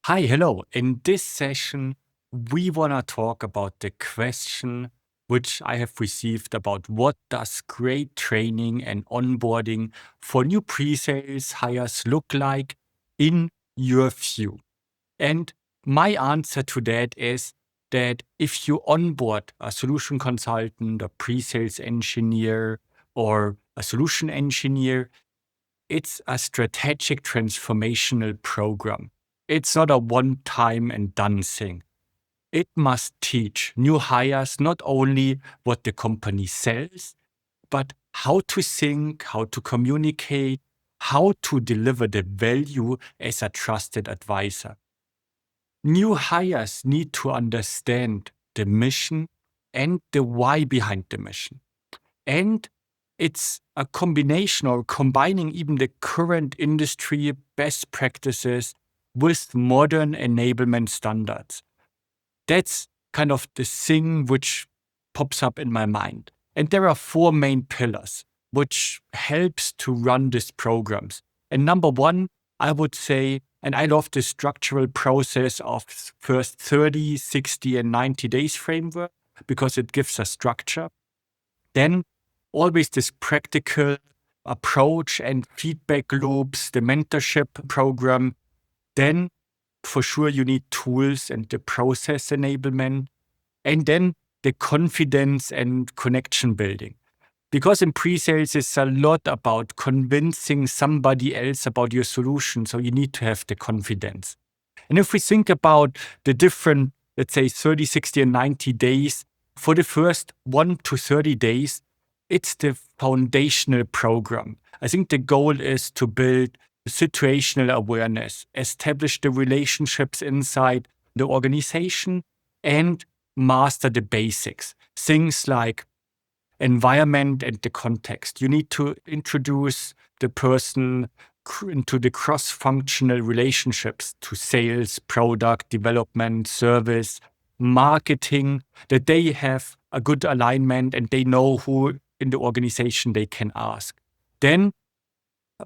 Hi, hello. In this session, we want to talk about the question which I have received about what does great training and onboarding for new pre-sales hires look like in your view. And my answer to that is that if you onboard a solution consultant, a pre-sales engineer, or a solution engineer, it's a strategic transformational program. It's not a one time and done thing. It must teach new hires not only what the company sells, but how to think, how to communicate, how to deliver the value as a trusted advisor. New hires need to understand the mission and the why behind the mission. And it's a combination or combining even the current industry best practices with modern enablement standards. That's kind of the thing which pops up in my mind. And there are four main pillars which helps to run these programs. And number one, I would say, and I love the structural process of first 30, 60, and 90 days framework because it gives a structure. Then always this practical approach and feedback loops, the mentorship program. Then for sure you need tools and the process enablement. And then the confidence and connection building. Because in pre-sales, it's a lot about convincing somebody else about your solution. So you need to have the confidence. And if we think about the different, let's say 30, 60, and 90 days, for the first 1 to 30 days, it's the foundational program. I think the goal is to build situational awareness, establish the relationships inside the organization, and master the basics. Things like environment and the context. You need to introduce the person into the cross-functional relationships to sales, product development, service, marketing, that they have a good alignment and they know who in the organization they can ask. Then,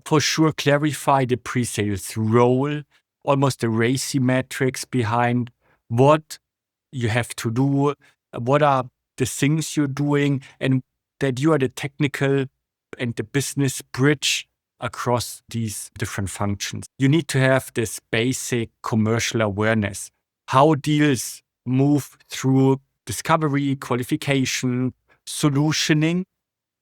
for sure, clarify the pre-sales role, almost the RACI metrics behind what you have to do, what are the things you're doing, and that you are the technical and the business bridge across these different functions. You need to have this basic commercial awareness, how deals move through discovery, qualification, solutioning,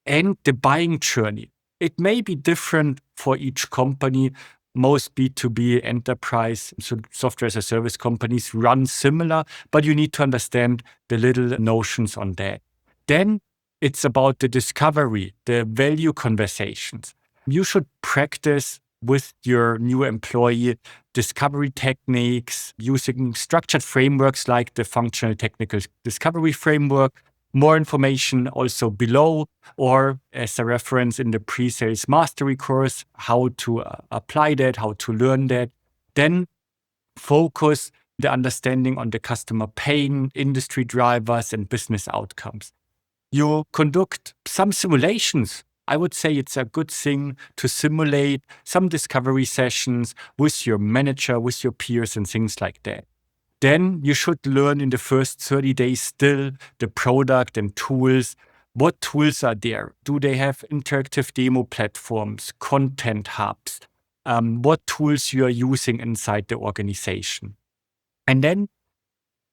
and the buying journey. It may be different for each company. Most B2B enterprise software as a service companies run similar, but you need to understand the little notions on that. Then it's about the discovery, the value conversations. You should practice with your new employee discovery techniques using structured frameworks like the functional technical discovery framework. More information also below, or as a reference in the pre-sales mastery course, how to apply that, how to learn that. Then focus the understanding on the customer pain, industry drivers, and business outcomes. You conduct some simulations. I would say it's a good thing to simulate some discovery sessions with your manager, with your peers, and things like that. Then you should learn in the first 30 days still the product and tools. What tools are there? Do they have interactive demo platforms, content hubs? What tools you are using inside the organization? And then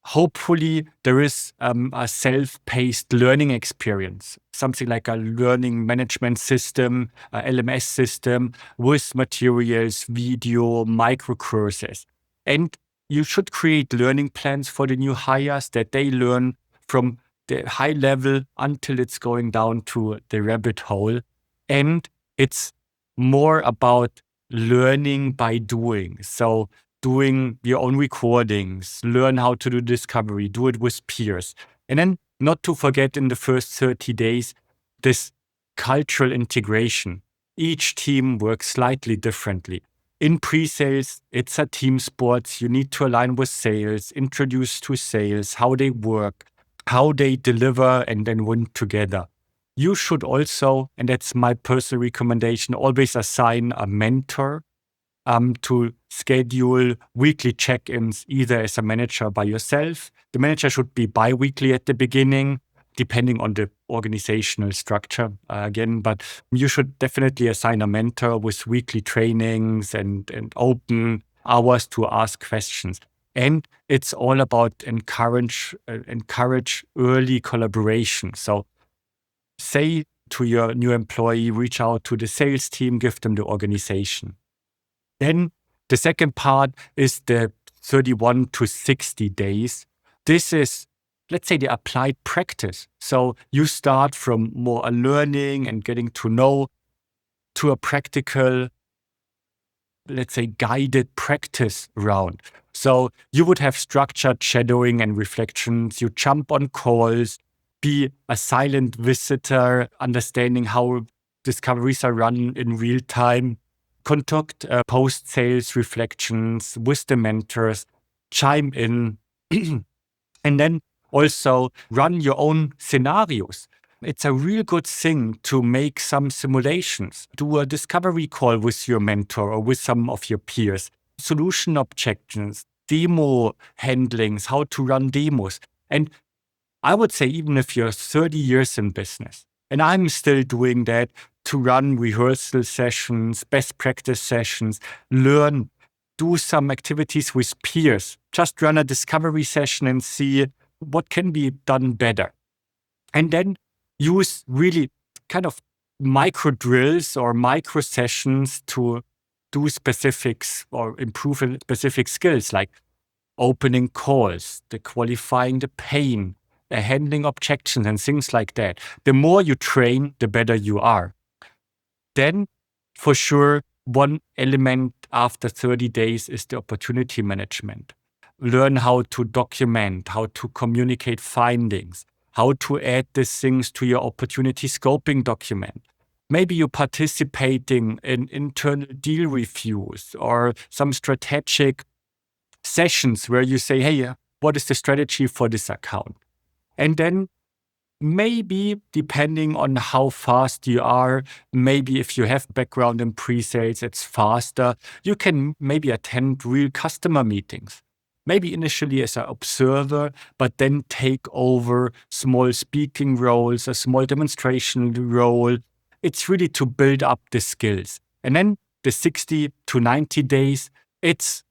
hopefully there is a self-paced learning experience, something like a learning management system, a LMS system with materials, video, micro courses. And you should create learning plans for the new hires that they learn from the high level until it's going down to the rabbit hole. And it's more about learning by doing. So doing your own recordings, learn how to do discovery, do it with peers. And then not to forget in the first 30 days, this cultural integration. Each team works slightly differently. In pre-sales, it's a team sport. You need to align with sales, introduce to sales, how they work, how they deliver, and then win together. You should also, and that's my personal recommendation, always assign a mentor to schedule weekly check-ins, either as a manager by yourself. The manager should be bi-weekly at the beginning, depending on the organizational structure again. But you should definitely assign a mentor with weekly trainings and open hours to ask questions. And it's all about encourage early collaboration. So say to your new employee, reach out to the sales team, give them the organization. Then the second part is the 31 to 60 days. This is, let's say, the applied practice. So you start from more a learning and getting to know to a practical, let's say, guided practice round. So you would have structured shadowing and reflections. You jump on calls, be a silent visitor, understanding how discoveries are run in real time, conduct post-sales reflections with the mentors, chime in, and then also run your own scenarios. It's a real good thing to make some simulations, do a discovery call with your mentor or with some of your peers, solution objections, demo handlings, how to run demos. And I would say, even if you're 30 years in business, and I'm still doing that, to run rehearsal sessions, best practice sessions, learn, do some activities with peers, just run a discovery session and see what can be done better. And then use really kind of micro drills or micro sessions to do specifics or improve specific skills like opening calls, the qualifying the pain, handling objections and things like that. The more you train, the better you are. Then, for sure, one element after 30 days is the opportunity management. Learn how to document, how to communicate findings, how to add these things to your opportunity scoping document. Maybe you're participating in internal deal reviews or some strategic sessions where you say, hey, what is the strategy for this account? And then maybe, depending on how fast you are, maybe if you have background in pre-sales, it's faster. You can maybe attend real customer meetings. Maybe initially as an observer, but then take over small speaking roles, a small demonstration role. It's really to build up the skills. And then the 60 to 90 days, it's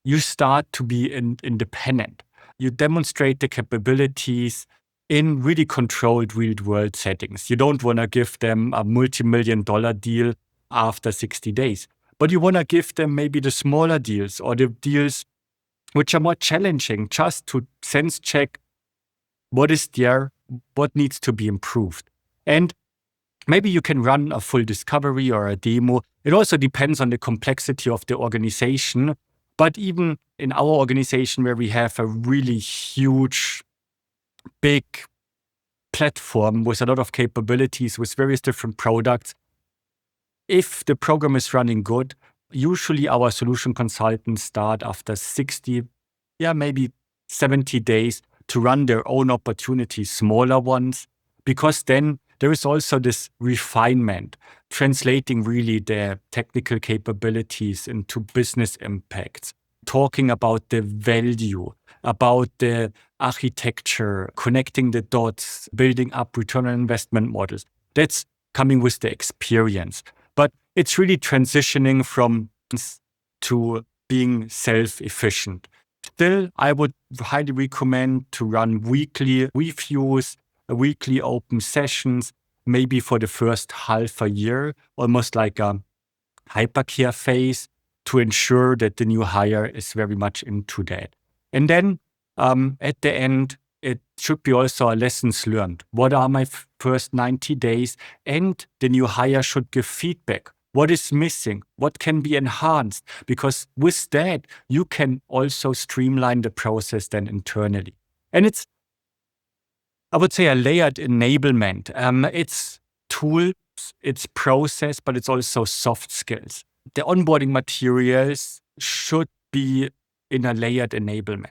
you start to be independent. You demonstrate the capabilities in really controlled real-world settings. You don't want to give them a multi-million-dollar deal after 60 days, but you want to give them maybe the smaller deals or the deals which are more challenging, just to sense check what is there, what needs to be improved. And maybe you can run a full discovery or a demo. It also depends on the complexity of the organization. But even in our organization, where we have a really huge, big platform with a lot of capabilities, with various different products, if the program is running good, usually our solution consultants start after 60, maybe 70 days to run their own opportunities, smaller ones, because then there is also this refinement, translating really their technical capabilities into business impacts, talking about the value, about the architecture, connecting the dots, building up return on investment models. That's coming with the experience. But it's really transitioning from to being self-efficient. Still, I would highly recommend to run weekly reviews, weekly open sessions, maybe for the first half a year, almost like a hypercare phase, to ensure that the new hire is very much into that. And then at the end, it should be also a lessons learned. What are my first 90 days? And the new hire should give feedback. What is missing? What can be enhanced? Because with that, you can also streamline the process then internally. And it's, I would say, a layered enablement. It's tools, it's process, but it's also soft skills. The onboarding materials should be in a layered enablement.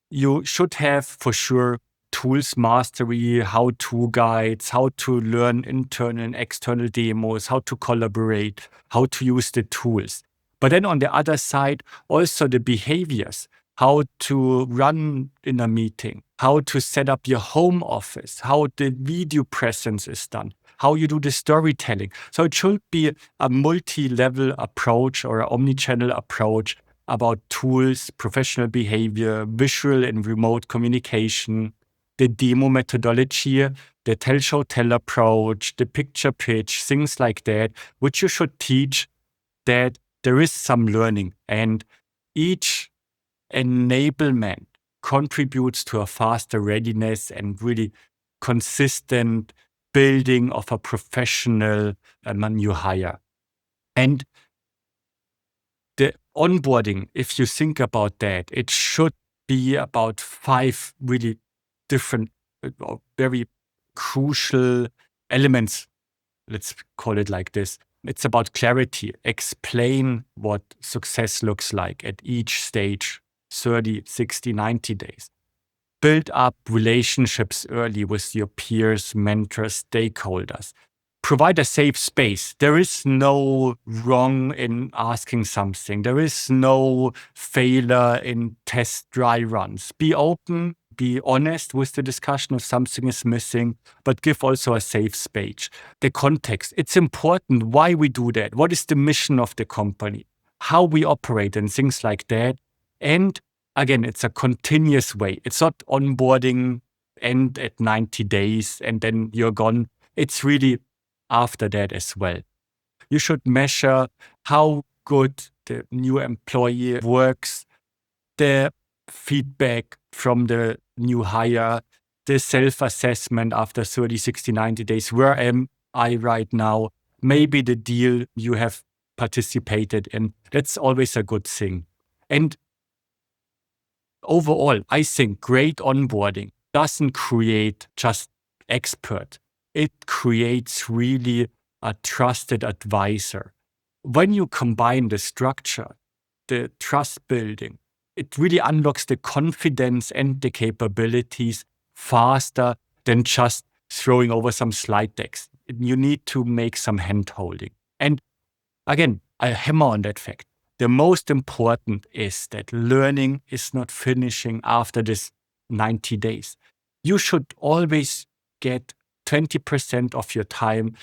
You should have, for sure, tools mastery, how-to guides, how to learn internal and external demos, how to collaborate, how to use the tools. But then on the other side, also the behaviors, how to run in a meeting, how to set up your home office, how the video presence is done, how you do the storytelling. So it should be a multi-level approach or an omni-channel approach about tools, professional behavior, visual and remote communication, the demo methodology, the tell, show, tell approach, the picture pitch, things like that, which you should teach, that there is some learning. And each enablement contributes to a faster readiness and really consistent building of a professional new hire. And the onboarding, if you think about that, it should be about 5 really different, very crucial elements. Let's call it like this. It's about clarity. Explain what success looks like at each stage, 30, 60, 90 days. Build up relationships early with your peers, mentors, stakeholders. Provide a safe space. There is no wrong in asking something. There is no failure in test dry runs. Be open, be honest with the discussion if something is missing, but give also a safe space. The context, it's important why we do that. What is the mission of the company? How we operate and things like that. And again, it's a continuous way. It's not onboarding end at 90 days and then you're gone. It's really after that as well. You should measure how good the new employee works, the feedback from the new hire, the self-assessment after 30, 60, 90 days. Where am I right now? Maybe the deal you have participated in. That's always a good thing. And overall, I think great onboarding doesn't create just expert. It creates really a trusted advisor. When you combine the structure, the trust building, it really unlocks the confidence and the capabilities faster than just throwing over some slide decks. You need to make some hand holding. And again, I hammer on that fact. The most important is that learning is not finishing after this 90 days. You should always get 20% of your time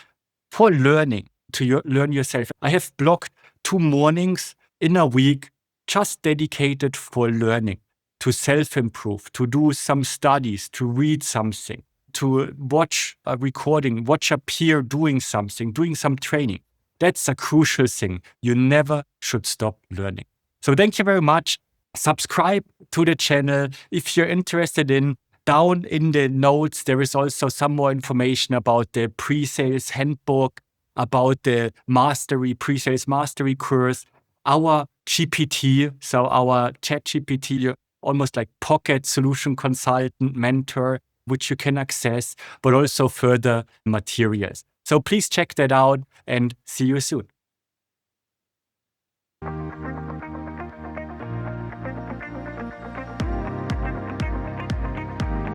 for learning, to learn yourself. I have blocked 2 mornings in a week just dedicated for learning, to self-improve, to do some studies, to read something, to watch a recording, watch a peer doing something, doing some training. That's a crucial thing. You never should stop learning. So thank you very much. Subscribe to the channel if you're interested in. Down in the notes, there is also some more information about the PreSales Handbook, about the PreSales Mastery course, our GPT, so our ChatGPT, almost like pocket solution consultant mentor, which you can access, but also further materials. So please check that out and see you soon.